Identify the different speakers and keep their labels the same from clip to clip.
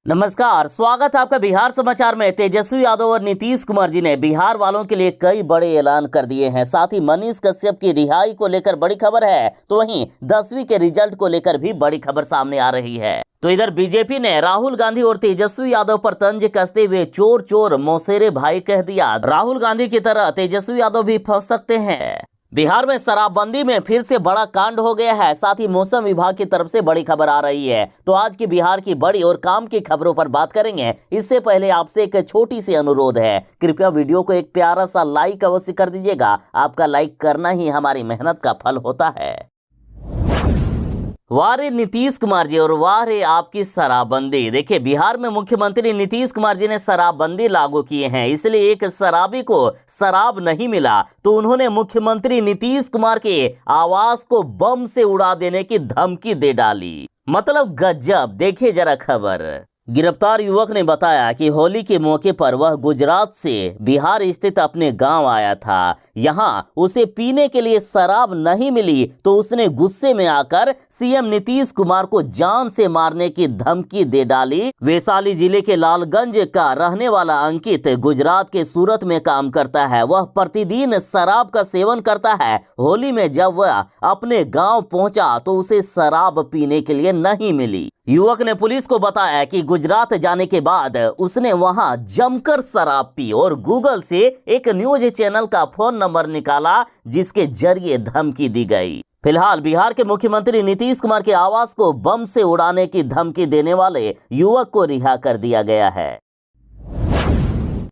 Speaker 1: नमस्कार, स्वागत है आपका बिहार समाचार में। तेजस्वी यादव और नीतीश कुमार जी ने बिहार वालों के लिए कई बड़े ऐलान कर दिए हैं। साथ ही मनीष कश्यप की रिहाई को लेकर बड़ी खबर है, तो वहीं 10वीं के रिजल्ट को लेकर भी बड़ी खबर सामने आ रही है। तो इधर बीजेपी ने राहुल गांधी और तेजस्वी यादव पर तंज कसते हुए चोर चोर मौसेरे भाई कह दिया। राहुल गांधी की तरह तेजस्वी यादव भी फंस सकते हैं। बिहार में शराबबंदी में फिर से बड़ा कांड हो गया है। साथ ही मौसम विभाग की तरफ से बड़ी खबर आ रही है। तो आज की बिहार की बड़ी और काम की खबरों पर बात करेंगे। इससे पहले आपसे एक छोटी सी अनुरोध है, कृपया वीडियो को एक प्यारा सा लाइक अवश्य कर दीजिएगा। आपका लाइक करना ही हमारी मेहनत का फल होता है। वाह रे नीतीश कुमार जी और वाह रे आपकी शराबबंदी। देखिए, बिहार में मुख्यमंत्री नीतीश कुमार जी ने शराबबंदी लागू किए हैं, इसलिए एक शराबी को शराब नहीं मिला तो उन्होंने मुख्यमंत्री नीतीश कुमार के आवास को बम से उड़ा देने की धमकी दे डाली। मतलब गजब। देखिए जरा खबर। गिरफ्तार युवक ने बताया कि होली के मौके पर वह गुजरात से बिहार स्थित अपने गांव आया था। यहां उसे पीने के लिए शराब नहीं मिली तो उसने गुस्से में आकर सीएम नीतीश कुमार को जान से मारने की धमकी दे डाली। वैशाली जिले के लालगंज का रहने वाला अंकित गुजरात के सूरत में काम करता है। वह प्रतिदिन शराब का सेवन करता है। होली में जब वह अपने गांव पहुंचा तो उसे शराब पीने के लिए नहीं मिली। युवक ने पुलिस को बताया कि गुजरात जाने के बाद उसने वहां जमकर शराब पी और गूगल से एक न्यूज चैनल का फोन नंबर निकाला जिसके जरिए धमकी दी गई। फिलहाल बिहार के मुख्यमंत्री नीतीश कुमार के आवास को बम से उड़ाने की धमकी देने वाले युवक को रिहा कर दिया गया है।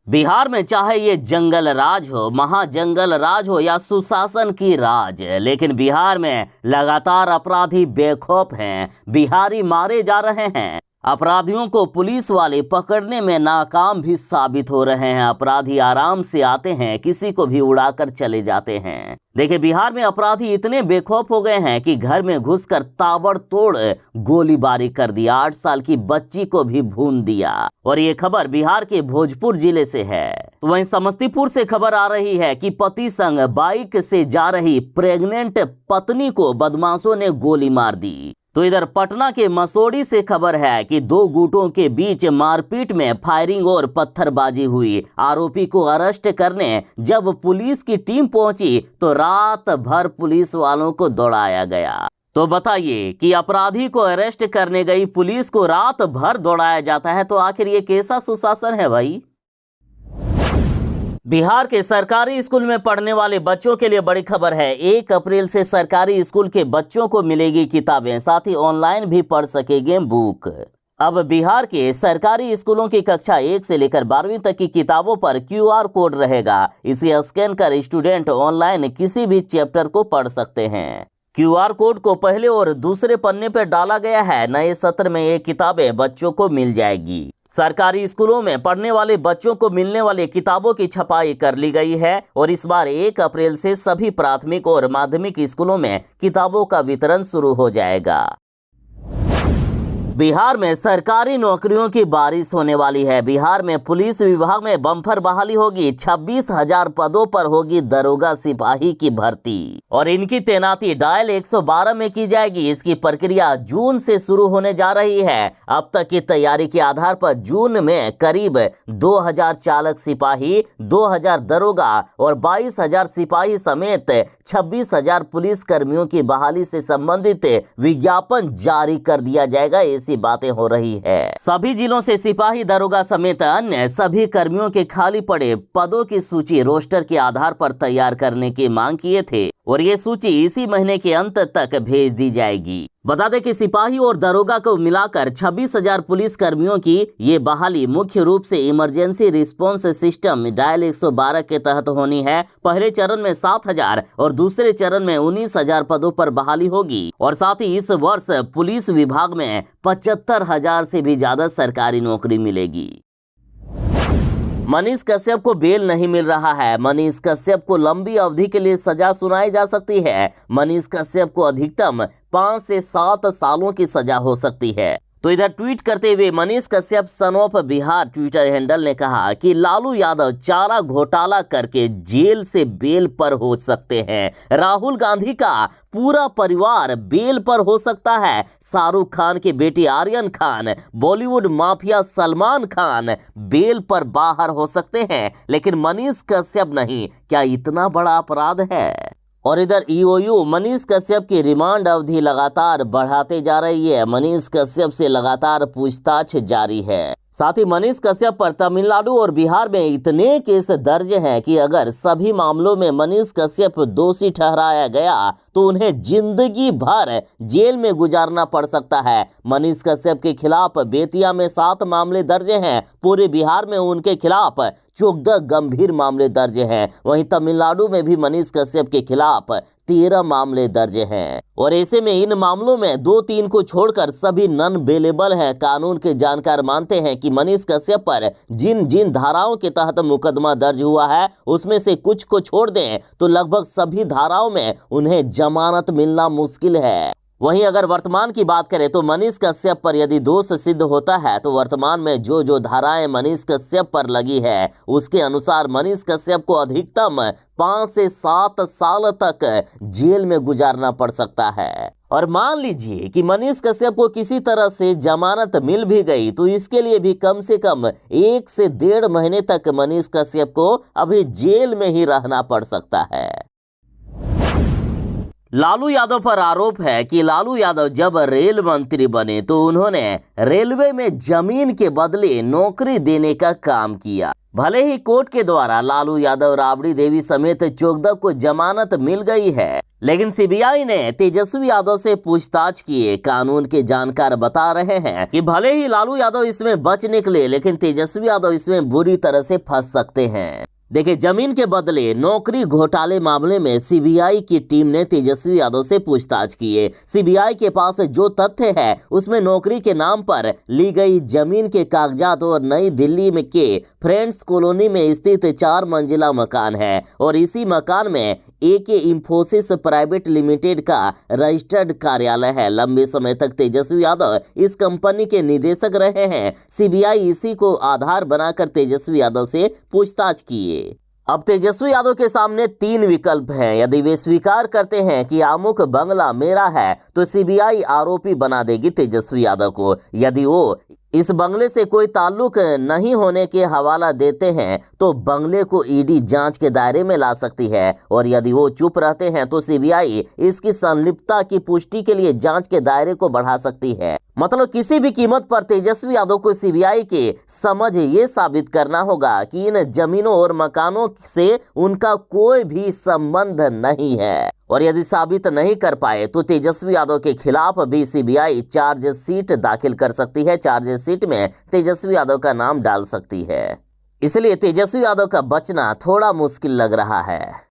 Speaker 1: बिहार में चाहे ये जंगल राज हो, महाजंगल राज हो या सुशासन की राज, लेकिन बिहार में लगातार अपराधी बेखौफ हैं। बिहारी मारे जा रहे हैं। अपराधियों को पुलिस वाले पकड़ने में नाकाम भी साबित हो रहे हैं। अपराधी आराम से आते हैं, किसी को भी उड़ाकर चले जाते हैं। देखिए, बिहार में अपराधी इतने बेखौफ हो गए हैं कि घर में घुसकर ताबड़तोड़ गोलीबारी कर दिया। 8 साल की बच्ची को भी भून दिया। और ये खबर बिहार के भोजपुर जिले से है। तो वहीं समस्तीपुर से खबर आ रही है कि पति संग बाइक से जा रही प्रेग्नेंट पत्नी को बदमाशों ने गोली मार दी। तो इधर पटना के मसौड़ी से खबर है कि 2 गुटों के बीच मारपीट में फायरिंग और पत्थरबाजी हुई। आरोपी को अरेस्ट करने जब पुलिस की टीम पहुंची तो रात भर पुलिस वालों को दौड़ाया गया। तो बताइए कि अपराधी को अरेस्ट करने गई पुलिस को रात भर दौड़ाया जाता है, तो आखिर ये कैसा सुशासन है भाई। बिहार के सरकारी स्कूल में पढ़ने वाले बच्चों के लिए बड़ी खबर है। 1 अप्रैल से सरकारी स्कूल के बच्चों को मिलेगी किताबें, साथ ही ऑनलाइन भी पढ़ सकेंगे बुक। अब बिहार के सरकारी स्कूलों की कक्षा 1 से लेकर 12वीं तक की किताबों पर QR कोड रहेगा। इसे स्कैन कर स्टूडेंट ऑनलाइन किसी भी चैप्टर को पढ़ सकते हैं। QR कोड को पहले और दूसरे पन्ने पर डाला गया है। नए सत्र में ये किताबें बच्चों को मिल जाएगी। सरकारी स्कूलों में पढ़ने वाले बच्चों को मिलने वाली किताबों की छपाई कर ली गई है और इस बार 1 अप्रैल से सभी प्राथमिक और माध्यमिक स्कूलों में किताबों का वितरण शुरू हो जाएगा। बिहार में सरकारी नौकरियों की बारिश होने वाली है। बिहार में पुलिस विभाग में बम्पर बहाली होगी। 26,000 पदों पर होगी दरोगा सिपाही की भर्ती और इनकी तैनाती डायल 112 में की जाएगी। इसकी प्रक्रिया जून से शुरू होने जा रही है। अब तक की तैयारी के आधार पर जून में करीब 2,000 चालक सिपाही, 2,000 दरोगा और 22,000 सिपाही समेत 26,000 पुलिस कर्मियों की बहाली से संबंधित विज्ञापन जारी कर दिया जाएगा। ऐसी बातें हो रही है। सभी जिलों से सिपाही, दरोगा समेत अन्य सभी कर्मियों के खाली पड़े पदों की सूची रोस्टर के आधार पर तैयार करने की मांग किए थे और ये सूची इसी महीने के अंत तक भेज दी जाएगी। बता दें कि सिपाही और दरोगा को मिलाकर 26,000 पुलिस कर्मियों की ये बहाली मुख्य रूप से इमरजेंसी रिस्पांस सिस्टम डायल 112 के तहत होनी है। पहले चरण में 7,000 और दूसरे चरण में 19,000 पदों पर बहाली होगी और साथ ही इस वर्ष पुलिस विभाग में 75,000 से भी ज्यादा सरकारी नौकरी मिलेगी। मनीष कश्यप को बेल नहीं मिल रहा है। मनीष कश्यप को लंबी अवधि के लिए सजा सुनाई जा सकती है। मनीष कश्यप को अधिकतम 5 से 7 सालों की सजा हो सकती है। तो इधर ट्वीट करते हुए Manish Kashyap son of Bihar Twitter handle ने कहा कि लालू यादव चारा घोटाला करके जेल से बेल पर हो सकते हैं। राहुल गांधी का पूरा परिवार बेल पर हो सकता है। शाहरुख खान की बेटी आर्यन खान, बॉलीवुड माफिया सलमान खान बेल पर बाहर हो सकते हैं, लेकिन मनीष कश्यप नहीं। क्या इतना बड़ा अपराध है? और इधर ईओयू मनीष कश्यप की रिमांड अवधि लगातार बढ़ाते जा रही है। मनीष कश्यप से लगातार पूछताछ जारी है। साथ ही मनीष कश्यप पर तमिलनाडु और बिहार में इतने केस दर्ज हैं कि अगर सभी मामलों में मनीष कश्यप दोषी ठहराया गया तो उन्हें जिंदगी भर जेल में गुजारना पड़ सकता है। मनीष कश्यप के खिलाफ बेतिया में 7 मामले दर्ज हैं। पूरे बिहार में उनके खिलाफ 14 गंभीर मामले दर्ज हैं। वहीं तमिलनाडु में भी मनीष कश्यप के खिलाफ 13 मामले दर्ज हैं। और ऐसे में इन मामलों में 2-3 को छोड़कर सभी नॉन बेलेबल हैं। कानून के जानकार मानते हैं कि मनीष कश्यप पर जिन जिन धाराओं के तहत मुकदमा दर्ज हुआ है उसमें से कुछ को छोड़ दें तो लगभग सभी धाराओं में उन्हें जमानत मिलना मुश्किल है। वहीं अगर वर्तमान की बात करें तो मनीष कश्यप पर यदि दोष सिद्ध होता है तो वर्तमान में जो धाराएं मनीष कश्यप पर लगी है उसके अनुसार मनीष कश्यप को अधिकतम 5 से 7 साल तक जेल में गुजारना पड़ सकता है। और मान लीजिए कि मनीष कश्यप को किसी तरह से जमानत मिल भी गई तो इसके लिए भी कम से कम 1 से 1.5 महीने तक मनीष कश्यप को अभी जेल में ही रहना पड़ सकता है। लालू यादव पर आरोप है कि लालू यादव जब रेल मंत्री बने तो उन्होंने रेलवे में जमीन के बदले नौकरी देने का काम किया। भले ही कोर्ट के द्वारा लालू यादव, राबड़ी देवी समेत 14 को जमानत मिल गई है, लेकिन सीबीआई ने तेजस्वी यादव से पूछताछ किए। कानून के जानकार बता रहे हैं कि भले ही लालू यादव इसमें बच निकले, लेकिन तेजस्वी यादव इसमें बुरी तरह से फंस सकते हैं। देखिए, जमीन के बदले नौकरी घोटाले मामले में सीबीआई की टीम ने तेजस्वी यादव से पूछताछ की है। सीबीआई के पास जो तथ्य है उसमें नौकरी के नाम पर ली गई जमीन के कागजात और नई दिल्ली में के फ्रेंड्स कॉलोनी में स्थित 4 मंजिला मकान है और इसी मकान में एके इंफोसिस प्राइवेट लिमिटेड का रजिस्टर्ड कार्यालय है। लंबे समय तक तेजस्वी यादव इस कंपनी के निदेशक रहे हैं। सीबीआई इसी को आधार बनाकर तेजस्वी यादव से पूछताछ किए। अब तेजस्वी यादव के सामने 3 विकल्प हैं। यदि वे स्वीकार करते हैं कि अमुक बंगला मेरा है तो सीबीआई आरोपी बना देगी तेजस्वी यादव को। यदि वो इस बंगले से कोई ताल्लुक नहीं होने के हवाला देते हैं तो बंगले को ईडी जांच के दायरे में ला सकती है और यदि वो चुप रहते हैं तो सीबीआई इसकी संलिप्तता की पुष्टि के लिए जांच के दायरे को बढ़ा सकती है। मतलब किसी भी कीमत पर तेजस्वी यादव को सीबीआई के समझ ये साबित करना होगा कि इन जमीनों और मकानों से उनका कोई भी संबंध नहीं है। और यदि साबित नहीं कर पाए तो तेजस्वी यादव के खिलाफ भी सीबीआई चार्जशीट दाखिल कर सकती है। चार्जशीट में तेजस्वी यादव का नाम डाल सकती है। इसलिए तेजस्वी यादव का बचना थोड़ा मुश्किल लग रहा है।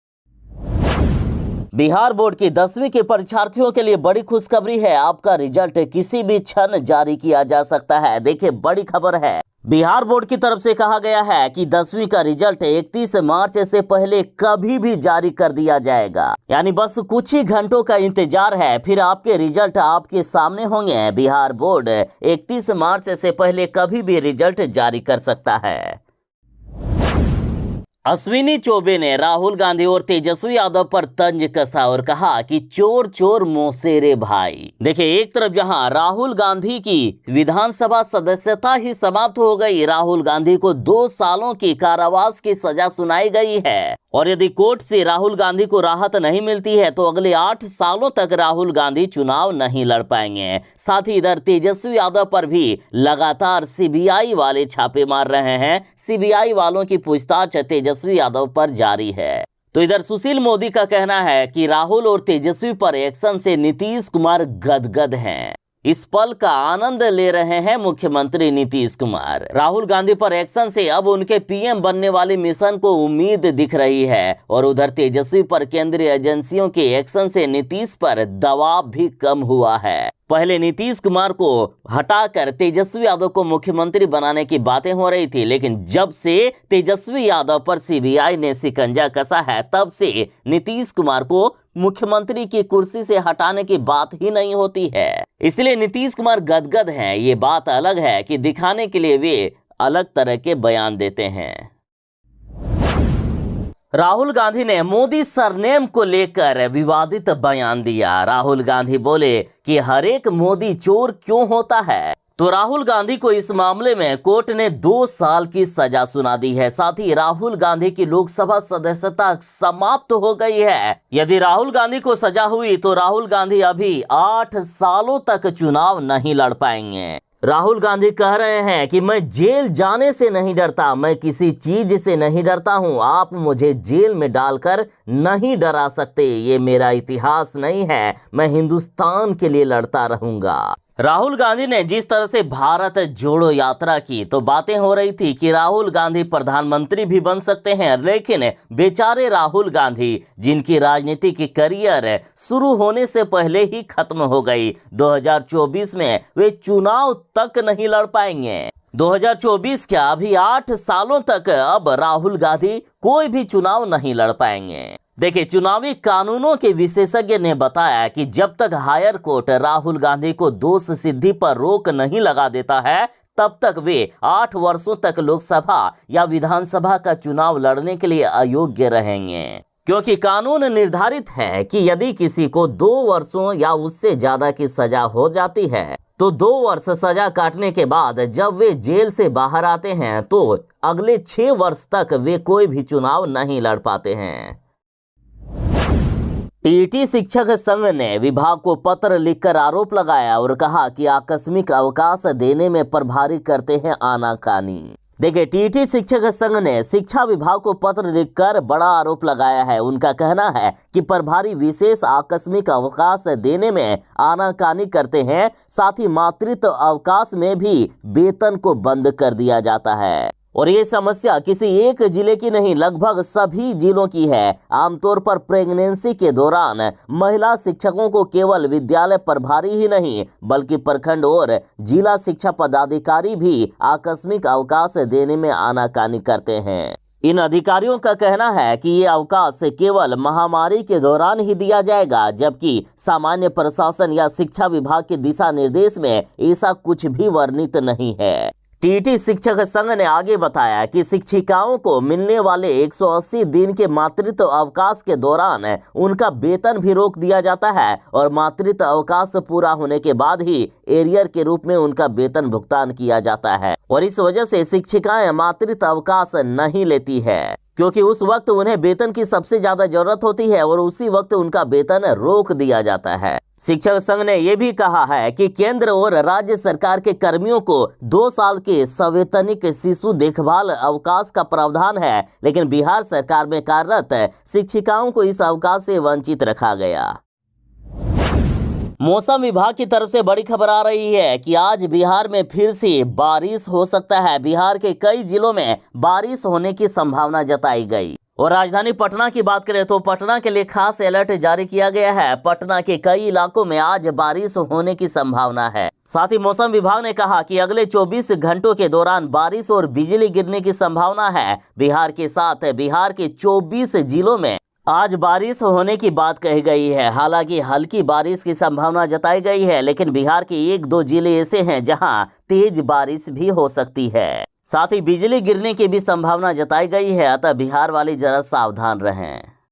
Speaker 1: बिहार बोर्ड की 10वीं के परीक्षार्थियों के लिए बड़ी खुशखबरी है। आपका रिजल्ट किसी भी क्षण जारी किया जा सकता है। देखिए, बड़ी खबर है। बिहार बोर्ड की तरफ से कहा गया है कि 10वीं का रिजल्ट 31 मार्च से पहले कभी भी जारी कर दिया जाएगा। यानी बस कुछ ही घंटों का इंतजार है, फिर आपके रिजल्ट आपके सामने होंगे। बिहार बोर्ड 31 मार्च से पहले कभी भी रिजल्ट जारी कर सकता है। अश्विनी चौबे ने राहुल गांधी और तेजस्वी यादव पर तंज कसा और कहा कि चोर चोर मौसेरे भाई। देखिए, एक तरफ जहां राहुल गांधी की विधानसभा सदस्यता ही समाप्त हो गई, राहुल गांधी को 2 सालों की कारावास की सजा सुनाई गई है और यदि कोर्ट से राहुल गांधी को राहत नहीं मिलती है तो अगले 8 सालों तक राहुल गांधी चुनाव नहीं लड़ पाएंगे। साथ ही इधर तेजस्वी यादव पर भी लगातार सीबीआई वाले छापे मार रहे हैं। सीबीआई वालों की पूछताछ तेजस्वी यादव पर जारी है। तो इधर सुशील मोदी का कहना है कि राहुल और तेजस्वी पर एक्शन से नीतीश कुमार गदगद हैं। इस पल का आनंद ले रहे हैं मुख्यमंत्री नीतीश कुमार। राहुल गांधी पर एक्शन से अब उनके पीएम बनने वाले मिशन को उम्मीद दिख रही है और उधर तेजस्वी पर केंद्रीय एजेंसियों के एक्शन से नीतीश पर दबाव भी कम हुआ है। पहले नीतीश कुमार को हटाकर तेजस्वी यादव को मुख्यमंत्री बनाने की बातें हो रही थी, लेकिन जब से तेजस्वी यादव पर सीबीआई ने शिकंजा कसा है तब से नीतीश कुमार को मुख्यमंत्री की कुर्सी से हटाने की बात ही नहीं होती है। इसलिए नीतीश कुमार गदगद हैं। ये बात अलग है कि दिखाने के लिए वे अलग तरह के बयान देते हैं। राहुल गांधी ने मोदी सरनेम को लेकर विवादित बयान दिया। राहुल गांधी बोले कि हर एक मोदी चोर क्यों होता है। तो राहुल गांधी को इस मामले में कोर्ट ने 2 साल की सजा सुना दी है। साथ ही राहुल गांधी की लोकसभा सदस्यता समाप्त हो गई है। यदि राहुल गांधी को सजा हुई तो राहुल गांधी अभी 8 सालों तक चुनाव नहीं लड़ पाएंगे। राहुल गांधी कह रहे हैं कि मैं जेल जाने से नहीं डरता, मैं किसी चीज से नहीं डरता हूं। आप मुझे जेल में डालकर नहीं डरा सकते। ये मेरा इतिहास नहीं है, मैं हिंदुस्तान के लिए लड़ता रहूंगा। राहुल गांधी ने जिस तरह से भारत जोड़ो यात्रा की तो बातें हो रही थी कि राहुल गांधी प्रधानमंत्री भी बन सकते हैं, लेकिन बेचारे राहुल गांधी जिनकी राजनीतिक करियर शुरू होने से पहले ही खत्म हो गई, 2024 में वे चुनाव तक नहीं लड़ पाएंगे। 2024 क्या, अभी 8 सालों तक अब राहुल गांधी कोई भी चुनाव नहीं लड़ पाएंगे। देखिए, चुनावी कानूनों के विशेषज्ञ ने बताया कि जब तक हायर कोर्ट राहुल गांधी को दोष सिद्धि पर रोक नहीं लगा देता है, तब तक वे 8 वर्षों तक लोकसभा या विधानसभा का चुनाव लड़ने के लिए अयोग्य रहेंगे। क्योंकि कानून निर्धारित है कि यदि किसी को 2 वर्षों या उससे ज्यादा की सजा हो जाती है तो 2 वर्ष सजा काटने के बाद जब वे जेल से बाहर आते हैं तो अगले 6 वर्ष तक वे कोई भी चुनाव नहीं लड़ पाते हैं। टीईटी शिक्षक संघ ने विभाग को पत्र लिखकर आरोप लगाया और कहा कि आकस्मिक अवकाश देने में प्रभारी करते हैं आनाकानी। देखिए, टीईटी शिक्षक संघ ने शिक्षा विभाग को पत्र लिखकर बड़ा आरोप लगाया है। उनका कहना है कि प्रभारी विशेष आकस्मिक अवकाश देने में आनाकानी करते हैं, साथ ही मातृत्व अवकाश में भी वेतन को बंद कर दिया जाता है। और ये समस्या किसी एक जिले की नहीं, लगभग सभी जिलों की है। आमतौर पर प्रेगनेंसी के दौरान महिला शिक्षकों को केवल विद्यालय प्रभारी ही नहीं बल्कि प्रखंड और जिला शिक्षा पदाधिकारी भी आकस्मिक अवकाश देने में आनाकानी करते हैं। इन अधिकारियों का कहना है कि ये अवकाश केवल महामारी के दौरान ही दिया जाएगा, जबकि सामान्य प्रशासन या शिक्षा विभाग के दिशा निर्देश में ऐसा कुछ भी वर्णित नहीं है। टीईटी शिक्षक संघ ने आगे बताया कि शिक्षिकाओं को मिलने वाले 180 दिन के मातृत्व अवकाश के दौरान उनका वेतन भी रोक दिया जाता है और मातृत्व अवकाश पूरा होने के बाद ही एरियर के रूप में उनका वेतन भुगतान किया जाता है। और इस वजह से शिक्षिकाएं मातृत्व अवकाश नहीं लेती है, क्योंकि उस वक्त उन्हें वेतन की सबसे ज्यादा जरूरत होती है और उसी वक्त उनका वेतन रोक दिया जाता है। शिक्षक संघ ने यह भी कहा है कि केंद्र और राज्य सरकार के कर्मियों को 2 साल के सवैतनिक शिशु देखभाल अवकाश का प्रावधान है, लेकिन बिहार सरकार में कार्यरत शिक्षिकाओं को इस अवकाश से वंचित रखा गया। मौसम विभाग की तरफ से बड़ी खबर आ रही है कि आज बिहार में फिर से बारिश हो सकता है। बिहार के कई जिलों में बारिश होने की संभावना जताई गई। और राजधानी पटना की बात करें तो पटना के लिए खास अलर्ट जारी किया गया है। पटना के कई इलाकों में आज बारिश होने की संभावना है। साथ ही मौसम विभाग ने कहा कि अगले 24 घंटों के दौरान बारिश और बिजली गिरने की संभावना है। बिहार के साथ बिहार के 24 जिलों में आज बारिश होने की बात कही गई है। हालांकि हल्की बारिश की संभावना जताई गई है, लेकिन बिहार के 1-2 जिले ऐसे हैं जहां तेज बारिश भी हो सकती है। साथ ही बिजली गिरने की भी संभावना जताई गई है, अतः बिहार वाले जरा सावधान रहें।